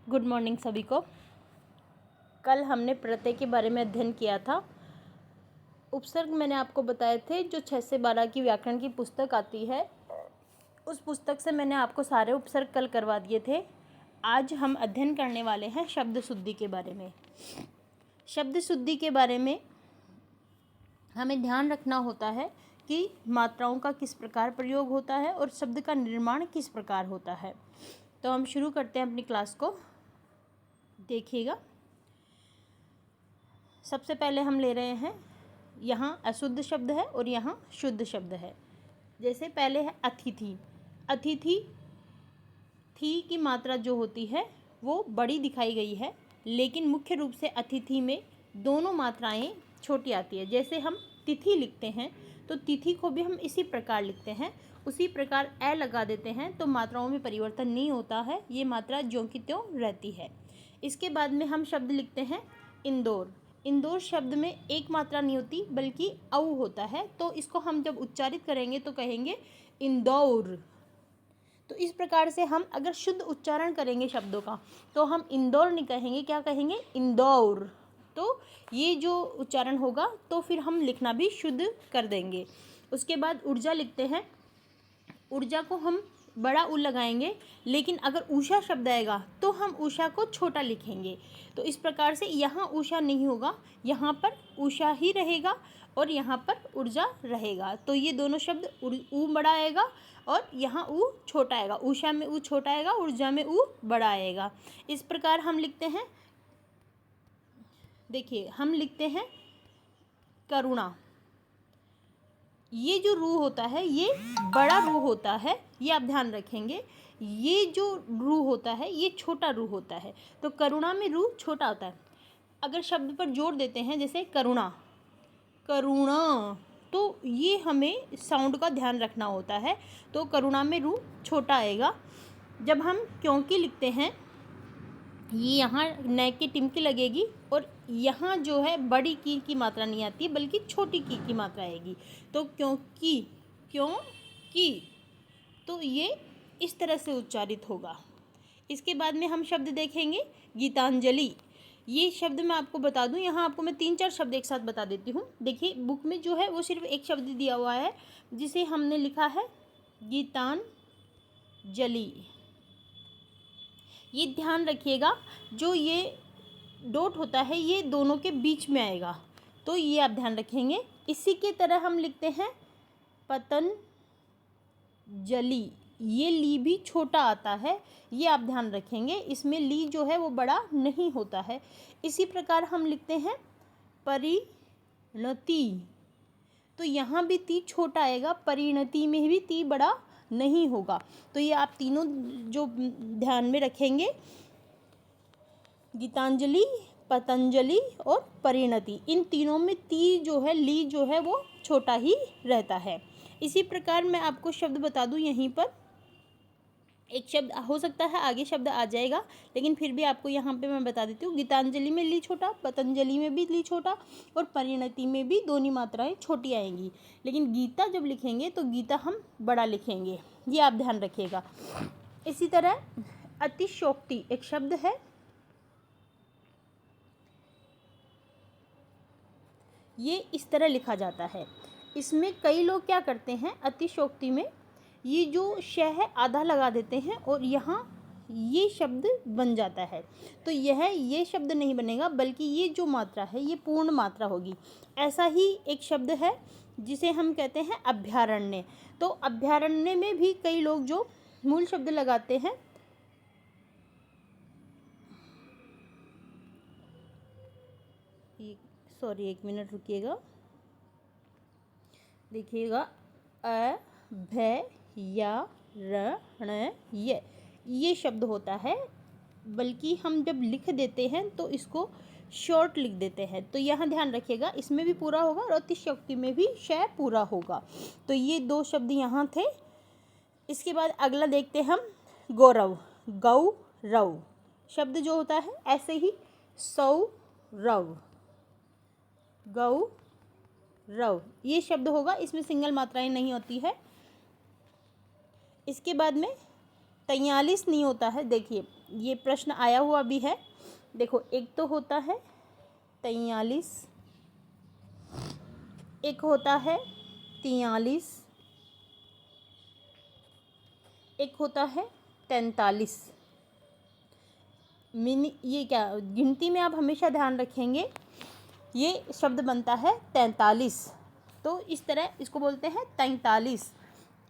Good morning सभी को। कल हमने प्रत्यय के बारे में अध्ययन किया था। उपसर्ग मैंने आपको बताए थे, जो 6 से 12 की व्याकरण की पुस्तक आती है, उस पुस्तक से मैंने आपको सारे उपसर्ग कल करवा दिए थे। आज हम अध्ययन करने वाले हैं शब्द शुद्धि के बारे में। शब्द शुद्धि के बारे में हमें ध्यान रखना होता है कि मात्राओं का किस प्रकार प्रयोग होता है और शब्द का निर्माण किस प्रकार होता है। तो हम शुरू करते हैं अपनी क्लास को। देखिएगा, सबसे पहले हम ले रहे हैं, यहाँ अशुद्ध शब्द है और यहाँ शुद्ध शब्द है। जैसे पहले है अतिथि। अतिथि थी की मात्रा जो होती है वो बड़ी दिखाई गई है, लेकिन मुख्य रूप से अतिथि में दोनों मात्राएं छोटी आती है। जैसे हम तिथि लिखते हैं तो तिथि को भी हम इसी प्रकार लिखते हैं, उसी प्रकार ए लगा देते हैं तो मात्राओं में परिवर्तन नहीं होता है, ये मात्रा ज्यों की त्यों रहती है। इसके बाद में हम शब्द लिखते हैं इंदौर। इंदौर शब्द में एक मात्रा नहीं होती बल्कि औ होता है, तो इसको हम जब उच्चारित करेंगे तो कहेंगे इंदौर। तो इस प्रकार से हम अगर शुद्ध उच्चारण करेंगे शब्दों का तो हम इंदौर नहीं कहेंगे, क्या कहेंगे? इंदौर। तो ये जो उच्चारण होगा तो फिर हम लिखना भी शुद्ध कर देंगे। उसके बाद ऊर्जा लिखते हैं। ऊर्जा को हम बड़ा उ लगाएंगे, लेकिन अगर उषा शब्द आएगा तो हम उषा को छोटा लिखेंगे। तो इस प्रकार से यहाँ उषा नहीं होगा, यहाँ पर उषा ही रहेगा और यहाँ पर ऊर्जा रहेगा। तो ये दोनों शब्द उ बड़ा आएगा और यहाँ उ छोटा आएगा। उषा में उ छोटा आएगा, ऊर्जा में उ बड़ा आएगा। इस प्रकार हम लिखते हैं। देखिए, हम लिखते हैं करुणा। ये जो रू होता है ये बड़ा रू होता है, ये आप ध्यान रखेंगे। ये जो रू होता है ये छोटा रू होता है, तो करुणा में रू छोटा होता है। अगर शब्द पर जोर देते हैं जैसे करुणा, करुणा, तो ये हमें साउंड का ध्यान रखना होता है। तो करुणा में रू छोटा आएगा। जब हम क्योंकि लिखते हैं, ये यहाँ न की टिमकी लगेगी और यहाँ जो है बड़ी की मात्रा नहीं आती बल्कि छोटी की मात्रा आएगी। तो क्योंकि, क्योंकि, तो ये इस तरह से उच्चारित होगा। इसके बाद में हम शब्द देखेंगे गीतांजलि। ये शब्द मैं आपको बता दूं, यहाँ आपको मैं 3-4 शब्द एक साथ बता देती हूँ। देखिए, बुक में जो है वो सिर्फ एक शब्द दिया हुआ है जिसे हमने लिखा है गीतांजलि। ये ध्यान रखिएगा, जो ये डॉट होता है ये दोनों के बीच में आएगा, तो ये आप ध्यान रखेंगे। इसी के तरह हम लिखते हैं पतंजलि। ये ली भी छोटा आता है, ये आप ध्यान रखेंगे। इसमें ली जो है वो बड़ा नहीं होता है। इसी प्रकार हम लिखते हैं परिणति। तो यहाँ भी ती छोटा आएगा, परिणति में भी ती बड़ा नहीं होगा। तो ये आप तीनों जो ध्यान में रखेंगे, गीतांजलि, पतंजलि और परिणति, इन तीनों में ती जो है, ली जो है वो छोटा ही रहता है। इसी प्रकार मैं आपको शब्द बता दूं, यहीं पर एक शब्द हो सकता है आगे शब्द आ जाएगा, लेकिन फिर भी आपको यहाँ पे मैं बता देती हूँ। गीतांजलि में ली छोटा, पतंजलि में भी ली छोटा और परिणति में भी दोनों मात्राएं छोटी आएंगी। लेकिन गीता जब लिखेंगे तो गीता हम बड़ा लिखेंगे, ये आप ध्यान रखिएगा। इसी तरह अतिशयोक्ति एक शब्द है। ये इस तरह लिखा जाता है। इसमें कई लोग क्या करते हैं, अतिशयोक्ति में ये जो श है आधा लगा देते हैं और यहाँ ये शब्द बन जाता है। तो ये शब्द नहीं बनेगा, बल्कि ये जो मात्रा है ये पूर्ण मात्रा होगी। ऐसा ही एक शब्द है जिसे हम कहते हैं अभयारण्य। तो अभयारण्य में भी कई लोग जो मूल शब्द लगाते हैं, सॉरी एक मिनट रुकिएगा, देखिएगा, अभयारण्य ये शब्द होता है, बल्कि हम जब लिख देते हैं तो इसको शॉर्ट लिख देते हैं। तो यहाँ ध्यान रखिएगा, इसमें भी पूरा होगा और अतिशयोक्ति में भी शय पूरा होगा। तो ये 2 शब्द यहाँ थे। इसके बाद अगला देखते हम गौरव। गौरव शब्द जो होता है ऐसे ही सौरव, गौरव ये शब्द होगा, इसमें सिंगल मात्राएं नहीं होती है। इसके बाद में 43 नहीं होता है। देखिए ये प्रश्न आया हुआ भी है। देखो एक तो होता है 43, एक होता है 43, एक होता है 43। ये क्या गिनती में आप हमेशा ध्यान रखेंगे, ये शब्द बनता है 43। तो इस तरह इसको बोलते हैं 43।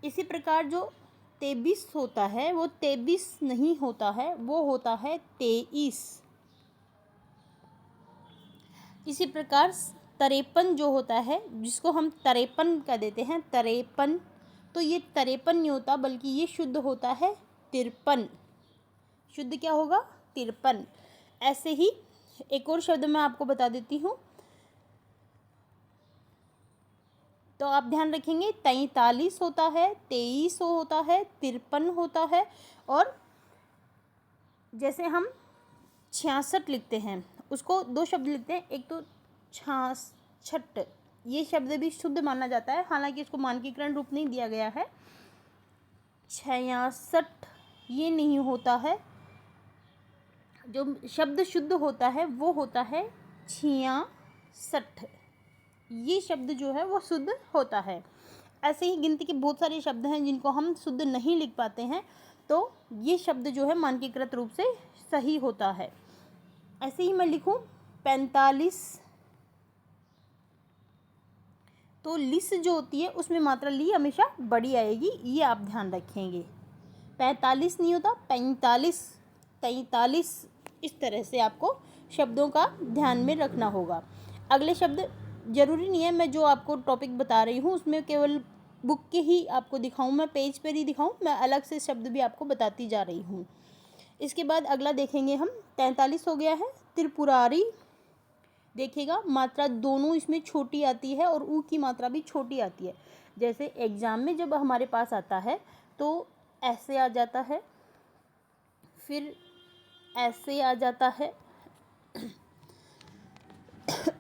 इसी प्रकार जो 23 होता है वो 23 नहीं होता है, वो होता है 23। इसी प्रकार 53 जो होता है, जिसको हम 53 कह देते हैं, 53, तो ये 53 नहीं होता, बल्कि ये शुद्ध होता है 53। शुद्ध क्या होगा? 53। ऐसे ही एक और शब्द मैं आपको बता देती हूँ, तो आप ध्यान रखेंगे 43 होता है, 23 होता है, 53 होता है। और जैसे हम 66 लिखते हैं, उसको दो शब्द लिखते हैं, एक तो 66, ये शब्द भी शुद्ध माना जाता है, हालांकि इसको मानकीकरण रूप नहीं दिया गया है। 66 ये नहीं होता है, जो शब्द शुद्ध होता है वो होता है 66, ये शब्द जो है वो शुद्ध होता है। ऐसे ही गिनती के बहुत सारे शब्द हैं जिनको हम शुद्ध नहीं लिख पाते हैं, तो ये शब्द जो है मानकीकृत रूप से सही होता है। ऐसे ही मैं लिखूं 45, तो लिस जो होती है उसमें मात्रा ली हमेशा बड़ी आएगी, ये आप ध्यान रखेंगे। 45 नहीं होता, 45, 43। इस तरह से आपको शब्दों का ध्यान में रखना होगा। अगले शब्द जरूरी नहीं है मैं जो आपको टॉपिक बता रही हूँ उसमें केवल बुक के ही आपको दिखाऊं, मैं पेज पर ही दिखाऊं, मैं अलग से शब्द भी आपको बताती जा रही हूँ। इसके बाद अगला देखेंगे हम, 43 हो गया है त्रिपुरारी। देखिएगा मात्रा दोनों इसमें छोटी आती है और ऊ की मात्रा भी छोटी आती है। जैसे एग्ज़ाम में जब हमारे पास आता है तो ऐसे आ जाता है, फिर ऐसे आ जाता है,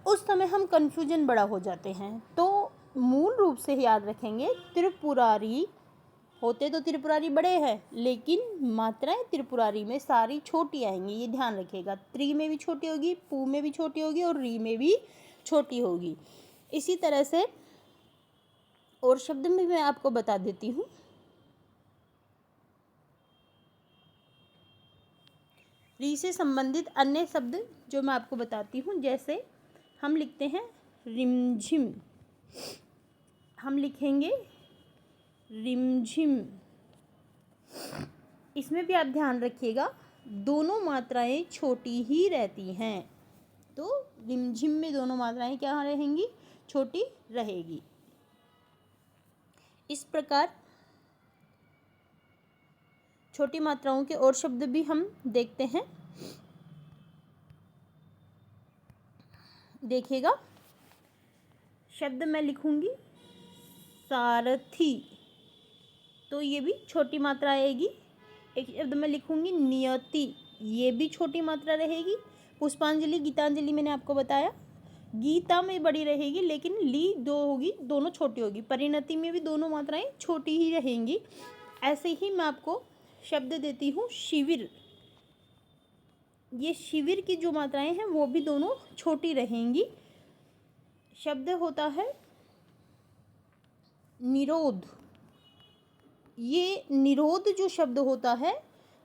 उस समय हम कन्फ्यूजन बड़ा हो जाते हैं। तो मूल रूप से याद रखेंगे त्रिपुरारी होते तो त्रिपुरारी बड़े हैं, लेकिन मात्राएं त्रिपुरारी में सारी छोटी आएंगी, ये ध्यान रखिएगा। त्रि में भी छोटी होगी, पू में भी छोटी होगी और री में भी छोटी होगी। इसी तरह से और शब्द में मैं आपको बता देती हूँ। री से संबंधित अन्य शब्द जो मैं आपको बताती हूँ, जैसे हम लिखते हैं रिमझिम, हम लिखेंगे रिमझिम। इसमें भी आप ध्यान रखिएगा दोनों मात्राएं छोटी ही रहती हैं, तो रिमझिम में दोनों मात्राएं क्या रहेंगी? छोटी रहेगी। इस प्रकार छोटी मात्राओं के और शब्द भी हम देखते हैं। देखिएगा शब्द मैं लिखूंगी सारथी, तो ये भी छोटी मात्रा आएगी। एक शब्द मैं लिखूंगी नियति, ये भी छोटी मात्रा रहेगी। पुष्पांजलि, गीतांजलि मैंने आपको बताया, गीता में बड़ी रहेगी लेकिन ली दो होगी, दोनों छोटी होगी। परिणति में भी दोनों मात्राएं छोटी ही रहेंगी। ऐसे ही मैं आपको शब्द देती हूँ शिविर, ये शिविर की जो मात्राएं हैं वो भी दोनों छोटी रहेंगी। शब्द होता है निरोध, ये निरोध जो शब्द होता है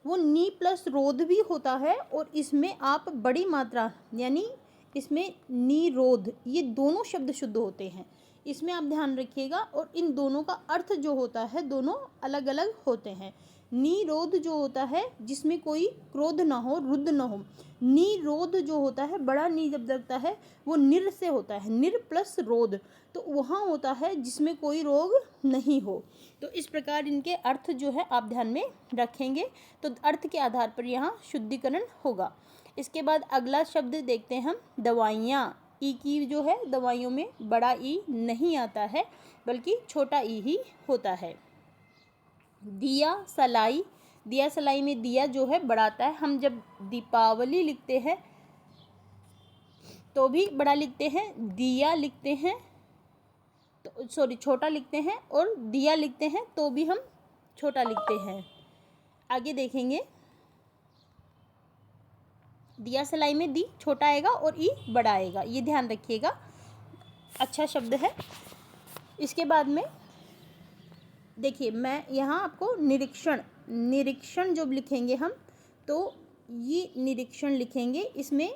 वो नी प्लस रोध भी होता है, और इसमें आप बड़ी मात्रा यानी इसमें निरोध, ये दोनों शब्द शुद्ध होते हैं, इसमें आप ध्यान रखिएगा। और इन दोनों का अर्थ जो होता है दोनों अलग अलग होते हैं। निरोध जो होता है जिसमें कोई क्रोध ना हो, रुद्ध ना हो। निरोध जो होता है, बड़ा नी जब लगता है वो निर से होता है, निर प्लस रोध, तो वहाँ होता है जिसमें कोई रोग नहीं हो। तो इस प्रकार इनके अर्थ जो है आप ध्यान में रखेंगे, तो अर्थ के आधार पर यहाँ शुद्धिकरण होगा। इसके बाद अगला शब्द देखते हैं हम दवाइयाँ। ई की जो है दवाइयों में बड़ा ई नहीं आता है, बल्कि छोटा ई ही होता है। दिया सलाई, दिया सलाई में दिया जो है बड़ा आता है। हम जब दीपावली लिखते हैं तो भी बड़ा लिखते हैं, दिया लिखते हैं तो सॉरी छोटा लिखते हैं, और दिया लिखते हैं तो भी हम छोटा लिखते हैं। आगे देखेंगे, दिया सलाई में दी छोटा आएगा और ई बड़ा आएगा, ये ध्यान रखिएगा, अच्छा शब्द है। इसके बाद में देखिए, मैं यहाँ आपको निरीक्षण जब लिखेंगे हम, तो ये निरीक्षण लिखेंगे, इसमें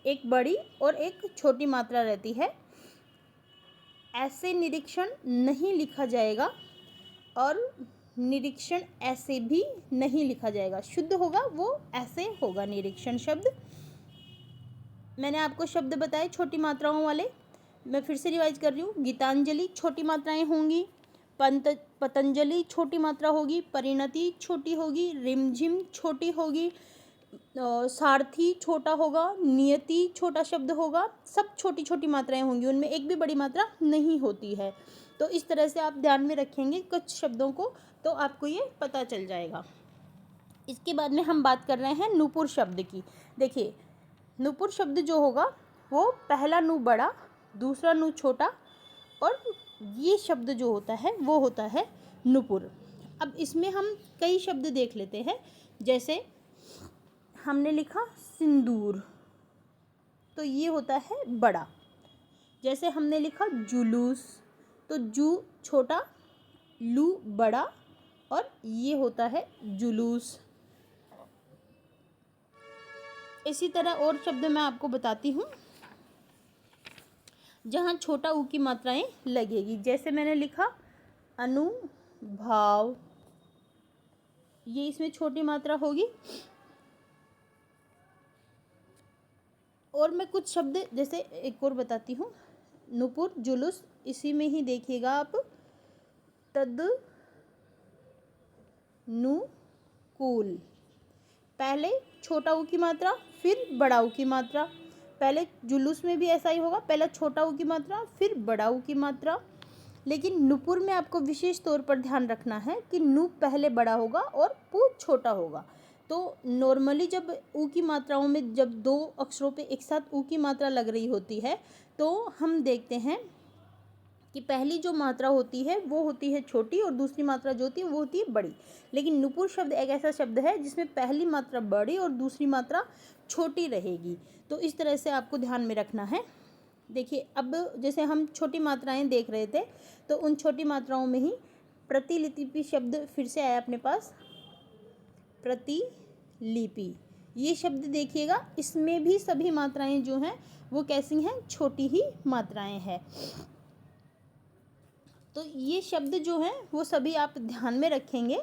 एक बड़ी और एक छोटी मात्रा रहती है। ऐसे निरीक्षण नहीं लिखा जाएगा और निरीक्षण ऐसे भी नहीं लिखा जाएगा, शुद्ध होगा वो ऐसे होगा निरीक्षण शब्द। मैंने आपको शब्द बताए छोटी मात्राओं वाले, मैं फिर से रिवाइज कर रही हूँ। गीतांजलि छोटी मात्राएं होंगी, पतंजलि छोटी मात्रा होगी, परिणति छोटी होगी, रिमझिम छोटी होगी, सारथी छोटा होगा, नियति छोटा शब्द होगा, सब छोटी छोटी मात्राएं होंगी, उनमें एक भी बड़ी मात्रा नहीं होती है। तो इस तरह से आप ध्यान में रखेंगे कुछ शब्दों को, तो आपको ये पता चल जाएगा। इसके बाद में हम बात कर रहे हैं नूपुर शब्द की। देखिए, नूपुर शब्द जो होगा वो पहला नू बड़ा, दूसरा नू छोटा, और ये शब्द जो होता है वो होता है नूपुर। अब इसमें हम कई शब्द देख लेते हैं। जैसे हमने लिखा सिंदूर, तो ये होता है बड़ा। जैसे हमने लिखा जुलूस, तो जू छोटा, लू बड़ा, और ये होता है जुलूस। इसी तरह और शब्द मैं आपको बताती हूँ जहाँ छोटा ऊ की मात्राएं लगेगी। जैसे मैंने लिखा अनुभाव, ये इसमें छोटी मात्रा होगी। और मैं कुछ शब्द जैसे एक और बताती हूँ, नूपुर, जुलूस, इसी में ही देखिएगा आप, तद नुकूल, पहले छोटा ऊ की मात्रा फिर बड़ा ऊ की मात्रा। पहले जुलूस में भी ऐसा ही होगा, पहले छोटा ऊ की मात्रा फिर बड़ा ऊ की मात्रा। लेकिन नूपुर में आपको विशेष तौर पर ध्यान रखना है कि नू पहले बड़ा होगा और पू छोटा होगा। तो नॉर्मली जब ऊ की मात्राओं में जब दो अक्षरों पे एक साथ ऊ की मात्रा लग रही होती है, तो हम देखते हैं कि पहली जो मात्रा होती है वो होती है छोटी और दूसरी मात्रा जो होती है वो होती है बड़ी। लेकिन नूपुर शब्द एक ऐसा शब्द है जिसमें पहली मात्रा बड़ी और दूसरी मात्रा छोटी रहेगी। तो इस तरह से आपको ध्यान में रखना है। देखिए, अब जैसे हम छोटी मात्राएं देख रहे थे, तो उन छोटी मात्राओं में ही प्रतिलिपि शब्द फिर से आया अपने पास, प्रतिलिपि। ये शब्द देखिएगा, इसमें भी सभी मात्राएं जो हैं वो कैसी हैं, छोटी ही मात्राएं हैं। तो ये शब्द जो हैं वो सभी आप ध्यान में रखेंगे।